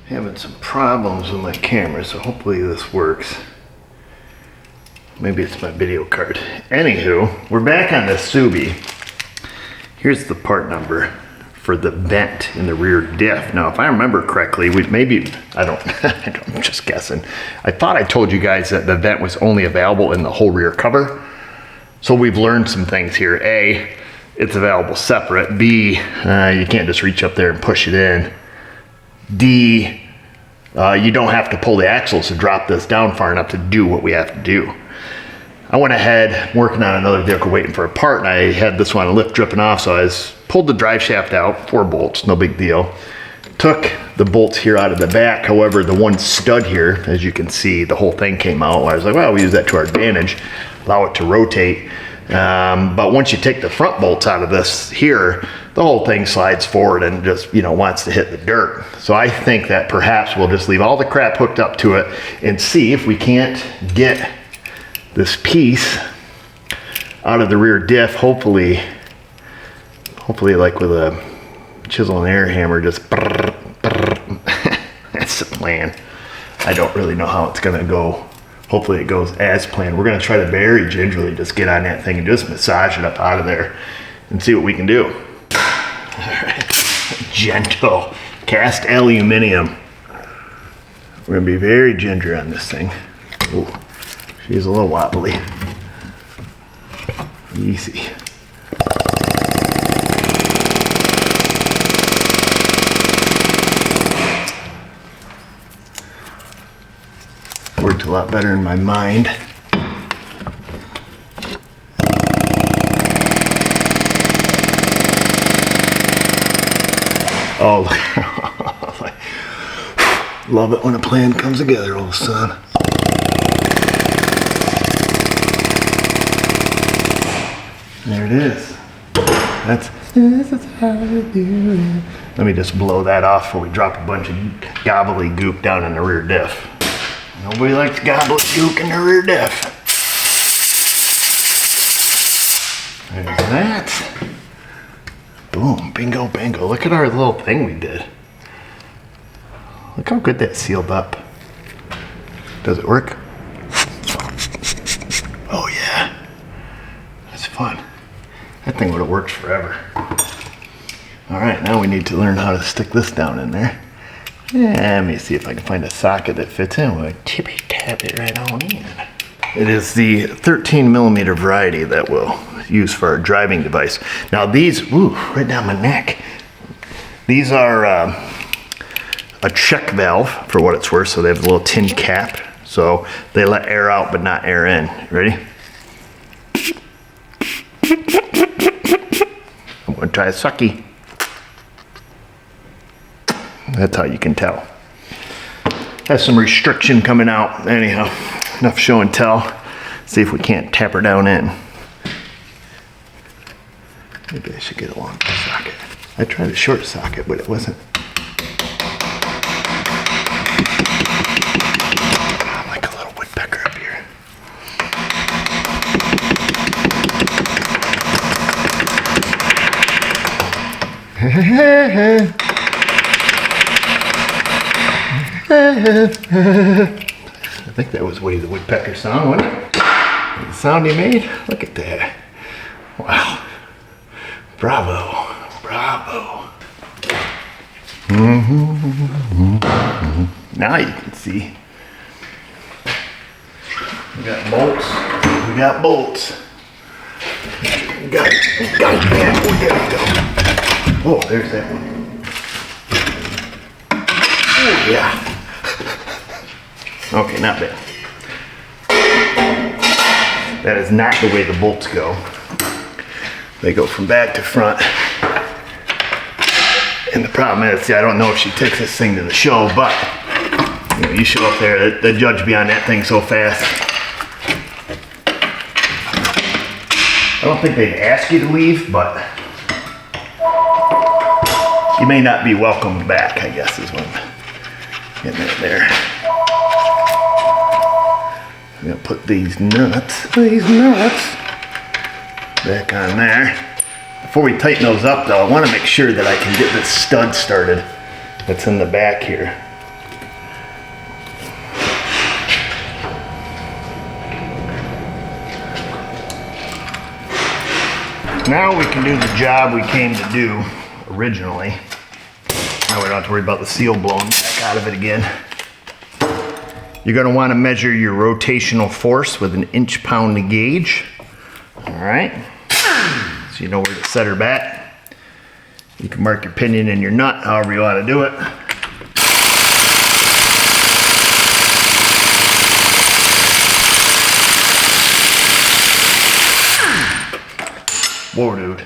Having some problems with my camera, so hopefully this works. Maybe it's my video card. Anywho, we're back on the Subi. Here's the part number for the vent in the rear diff. Now, if I remember correctly, I'm just guessing. I thought I told you guys that the vent was only available in the whole rear cover. So we've learned some things here. A, it's available separate. B, you can't just reach up there and push it in. D, you don't have to pull the axles to drop this down far enough to do what we have to do. I went ahead, working on another vehicle, waiting for a part, and I had this one lift dripping off, so I pulled the drive shaft out, 4 bolts, no big deal. Took the bolts here out of the back. However, the one stud here, as you can see, the whole thing came out. I was like, well, we use that to our advantage, allow it to rotate. But once you take the front bolts out of this here, the whole thing slides forward and just, wants to hit the dirt. So I think that perhaps we'll just leave all the crap hooked up to it and see if we can't get this piece out of the rear diff, hopefully like with a chisel and air hammer, just brrr, brrr. That's the plan. I don't really know how it's gonna go. Hopefully it goes as planned. We're gonna try to very gingerly just get on that thing and just massage it up out of there and see what we can do. All right, gentle, cast aluminum. We're gonna be very ginger on this thing. Ooh. She's a little wobbly. Easy. Worked a lot better in my mind. Oh, love it when a plan comes together, old son. There it is. This is how we do it. Let me just blow that off before we drop a bunch of gobbledygook down in the rear diff. Nobody likes gobbledygook in the rear diff. There's that. Boom, bingo, bango. Look at our little thing we did. Look how good that sealed up. Does it work? Oh yeah. That's fun. That thing would have worked forever. All right, now we need to learn how to stick this down in there. Yeah, let me see if I can find a socket that fits in. We'll tippy tap it right on in. It is the 13mm variety that we'll use for our driving device. Now these, ooh, right down my neck. These are a check valve for what it's worth. So they have a little tin cap. So they let air out but not air in. Ready? I'm gonna try a sucky. That's how you can tell. Has some restriction coming out. Anyhow, enough show and tell. See if we can't tap her down in. Maybe I should get a longer socket. I tried a short socket, but it wasn't. I'm like a little woodpecker up here. I think that was Woody the Woodpecker song, wasn't it? The sound he made? Look at that. Wow. Bravo. Bravo. Now you can see. We got bolts. We got bolts. Got it. Got it, man. Oh, there we go. Oh, there's that one. Oh, yeah. Okay, not bad. That is not the way the bolts go. They go from back to front. And the problem is, see, I don't know if she takes this thing to the show, but you show up there, the judge be on that thing so fast. I don't think they'd ask you to leave, but you may not be welcomed back, I guess is what I'm getting at there. I'm gonna put these nuts back on there. Before we tighten those up though, I wanna make sure that I can get this stud started that's in the back here. Now we can do the job we came to do originally. Now we don't have to worry about the seal blowing back out of it again. You're going to want to measure your rotational force with an inch-pound gauge. All right, so you know where to set her back. You can mark your pinion and your nut however you want to do it. Whoa, dude.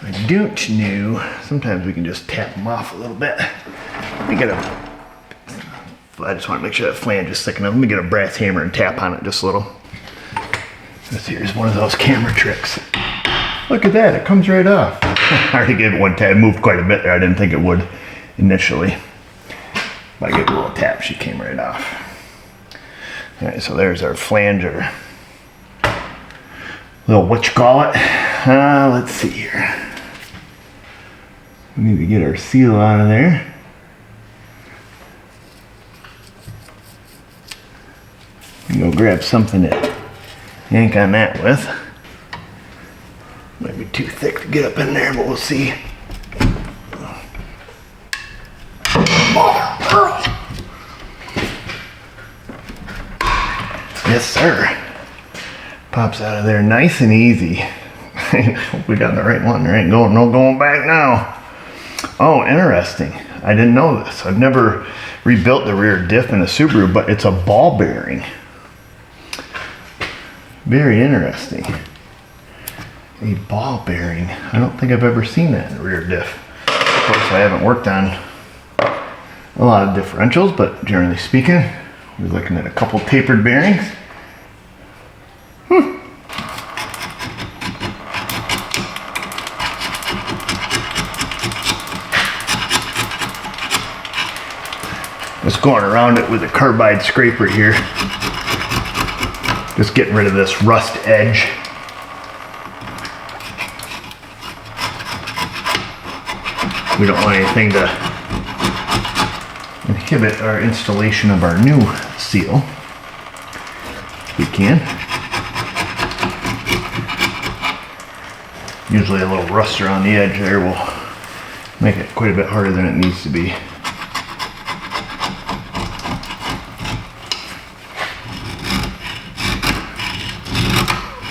I don't know. Sometimes we can just tap them off a little bit. Let me get I just want to make sure that flange is thick enough. Let me get a brass hammer and tap on it just a little. This here's one of those camera tricks. Look at that, it comes right off. I already gave it one tap. It moved quite a bit there. I didn't think it would initially. But I gave it a little tap, she came right off. All right, so there's our flange, or little, what you call it? Let's see here. We need to get our seal out of there. Go grab something to yank on that with. Might be too thick to get up in there, but we'll see. Yes, sir. Pops out of there nice and easy. Hope we got the right one. There ain't no going back now. Oh, interesting. I didn't know this. I've never rebuilt the rear diff in a Subaru, but it's a ball bearing. Very interesting. A ball bearing. I don't think I've ever seen that in the rear diff. Of course, I haven't worked on a lot of differentials, but generally speaking, we're looking at a couple tapered bearings. Just going around it with a carbide scraper here. Just getting rid of this rust edge. We don't want anything to inhibit our installation of our new seal. We can. Usually a little rust around the edge there will make it quite a bit harder than it needs to be.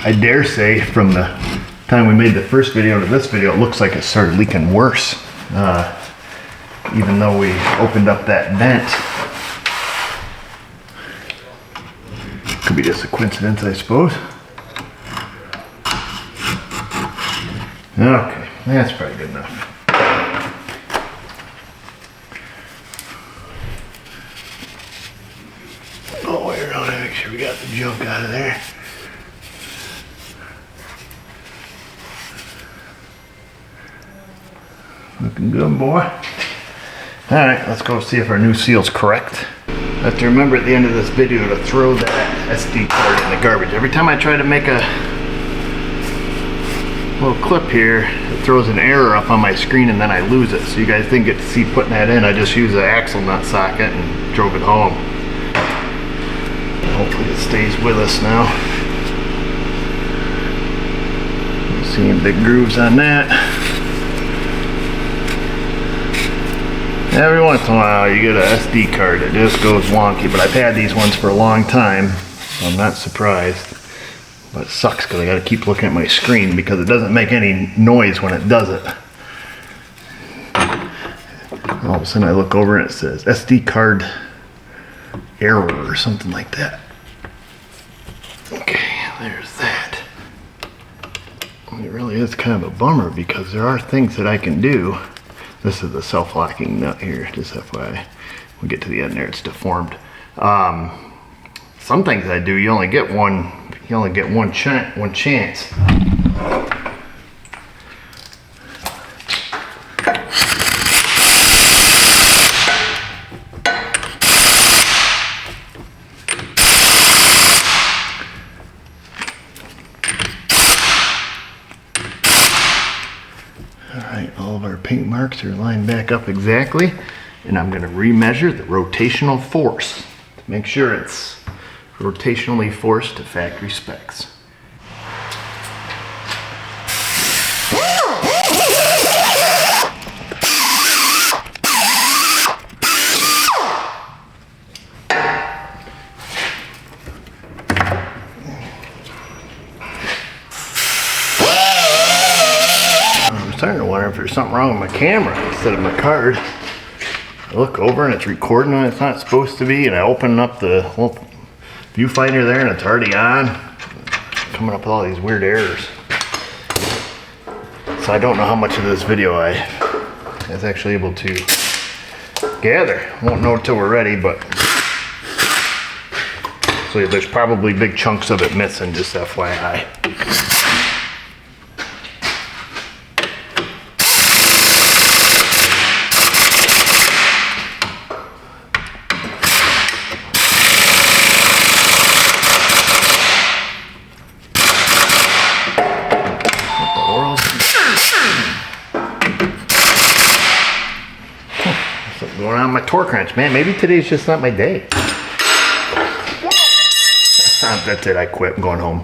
I dare say from the time we made the first video to this video, it looks like it started leaking worse. Even though we opened up that vent. Could be just a coincidence, I suppose. Okay, that's probably good enough. Oh, wait around to make sure we got the junk out of there. Looking good, boy. Alright, let's go see if our new seal's correct. I have to remember at the end of this video to throw that SD card in the garbage. Every time I try to make a little clip here, it throws an error up on my screen and then I lose it. So you guys didn't get to see putting that in. I just used the axle nut socket and drove it home. Hopefully it stays with us now. Seeing big grooves on that. Every once in a while you get an SD card that just goes wonky, but I've had these ones for a long time, so I'm not surprised. But it sucks because I got to keep looking at my screen because it doesn't make any noise when it does it. All of a sudden I look over and it says SD card error or something like that. Okay, there's that. It really is kind of a bummer because there are things that I can do. This is the self-locking nut here, just FYI. We get to the end there, it's deformed. Some things I do, you only get one chance. Alright, all of our paint marks are lined back up exactly, and I'm going to remeasure the rotational force to make sure it's rotationally forced to factory specs. there's something wrong with my camera instead of my card. I look over and it's recording when it's not supposed to be, and I open up the little viewfinder there and it's already on. Coming up with all these weird errors. So I don't know how much of this video I was actually able to gather. Won't know till we're ready, but so there's probably big chunks of it missing, just FYI. Going on my torque wrench, man. Maybe today's just not my day. That's it. I quit. I'm going home.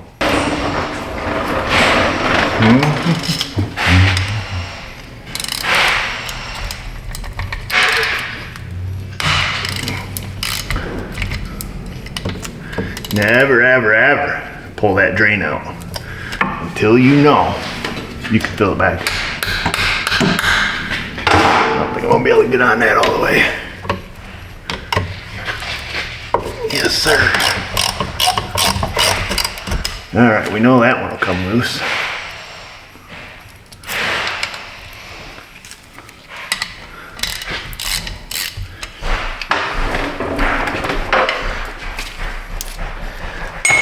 Never, ever, ever pull that drain out until you know you can fill it back. I won't be able to get on that all the way. Yes, sir. All right, we know that one will come loose.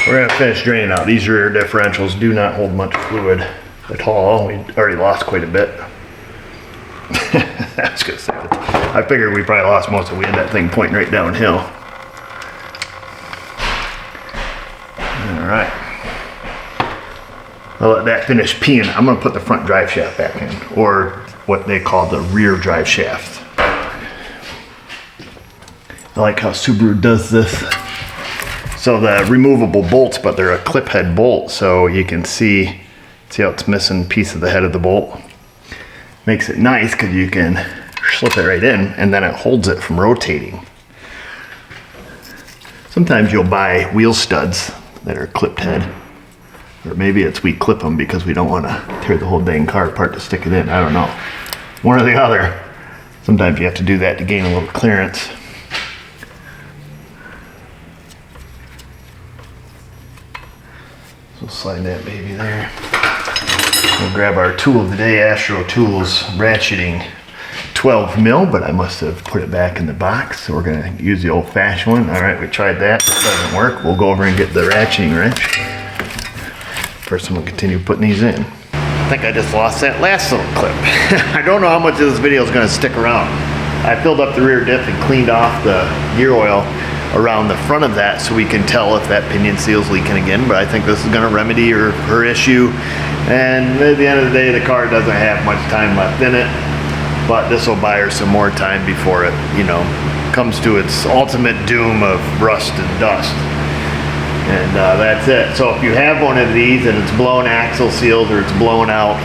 We're gonna finish draining out. These rear differentials do not hold much fluid at all. We already lost quite a bit. I was gonna say that. I figured we probably lost most of it. We had that thing pointing right downhill. All right. I'll let that finish peeing. I'm gonna put the front drive shaft back in, or what they call the rear drive shaft. I like how Subaru does this. So the removable bolts, but they're a clip head bolt, so you can see how it's missing a piece of the head of the bolt. Makes it nice because you can slip it right in and then it holds it from rotating. Sometimes you'll buy wheel studs that are clipped head, or maybe it's we clip them because we don't want to tear the whole dang car apart to stick it in. I don't know. One or the other. Sometimes you have to do that to gain a little clearance. So slide that baby there. We'll grab our tool of the day, Astro Tools ratcheting 12 mil, but I must have put it back in the box, so we're gonna use the old-fashioned one. All right, we tried that, it doesn't work. We'll go over and get the ratcheting wrench. First, I'm gonna continue putting these in. I think I just lost that last little clip. I don't know how much of this video is gonna stick around. I filled up the rear diff and cleaned off the gear oil around the front of that so we can tell if that pinion seal's leaking again, but I think this is gonna remedy her issue. And at the end of the day, the car doesn't have much time left in it, but this will buy her some more time before it, comes to its ultimate doom of rust and dust. And that's it. So if you have one of these and it's blown axle seals or it's blown out,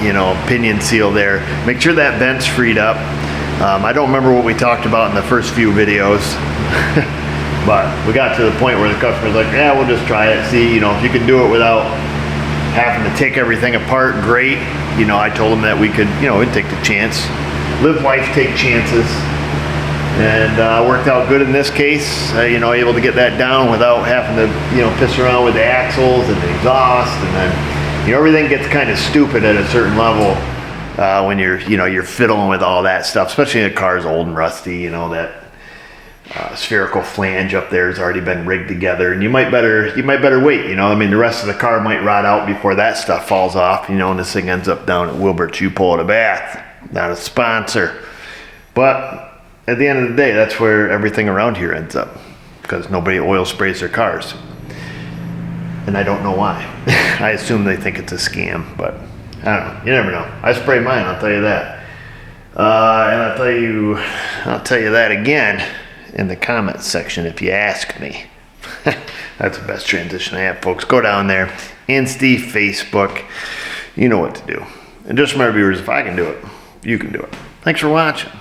pinion seal there, make sure that vent's freed up. I don't remember what we talked about in the first few videos, but we got to the point where the customer's like, yeah, we'll just try it. See, if you can do it without having to take everything apart, great. I told them that we could, we'd take the chance. Live life, take chances. And worked out good in this case, able to get that down without having to, piss around with the axles and the exhaust. And then, everything gets kind of stupid at a certain level when you're fiddling with all that stuff, especially if the car's old and rusty, that spherical flange up there has already been rigged together, and you might better wait. The rest of the car might rot out before that stuff falls off. And this thing ends up down at Wilbert's U-Pull at a bath. Not a sponsor, but at the end of the day, that's where everything around here ends up, because nobody oil sprays their cars, and I don't know why. I assume they think it's a scam, but I don't know. You never know. I spray mine, I'll tell you that. And I'll tell you that again in the comments section if you ask me. That's the best transition I have, folks. Go down there, Insta, Facebook, you know what to do. And just remember, viewers, if I can do it, you can do it. Thanks for watching.